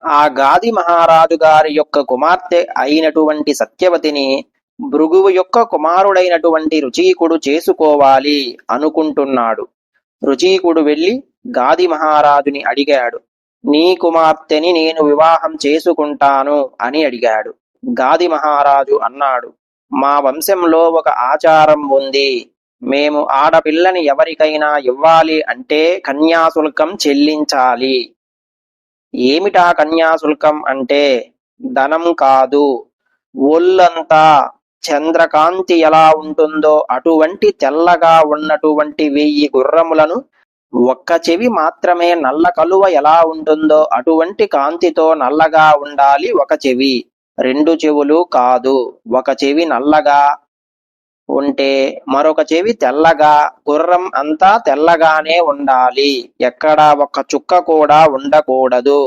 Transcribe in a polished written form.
ఆ గాది మహారాజు గారి యొక్క కుమార్తె అయినటువంటి సత్యవతిని భృగువు యొక్క కుమారుడైనటువంటి రుచీకుడు చేసుకోవాలి అనుకుంటున్నాడు. రుచీకుడు వెళ్లి గాది మహారాజుని అడిగాడు. నీ కుమార్తెని నేను వివాహం చేసుకుంటాను అని అడిగాడు. గాది మహారాజు అన్నాడు, మా వంశంలో ఒక ఆచారం ఉంది. మేము ఆడపిల్లని ఎవరికైనా ఇవ్వాలి అంటే కన్యాశుల్కం చెల్లించాలి. ఏమిటా కన్యాశుల్కం అంటే? ధనం కాదు, ఒళ్ళంతా చంద్రకాంతి ఎలా ఉంటుందో అటువంటి తెల్లగా ఉన్నటువంటి 1000 గుర్రములను, ఒక్క చెవి మాత్రమే నల్ల కలువ ఎలా ఉంటుందో అటువంటి కాంతితో నల్లగా ఉండాలి ఒక చెవి. 2 చెవులు కాదు, ఒక చెవి నల్లగా ఉంటే మరొక చెవి తెల్లగా, గుర్రం అంతా తెల్లగానే ఉండాలి, ఎక్కడా ఒక్క చుక్క కూడా ఉండకూడదు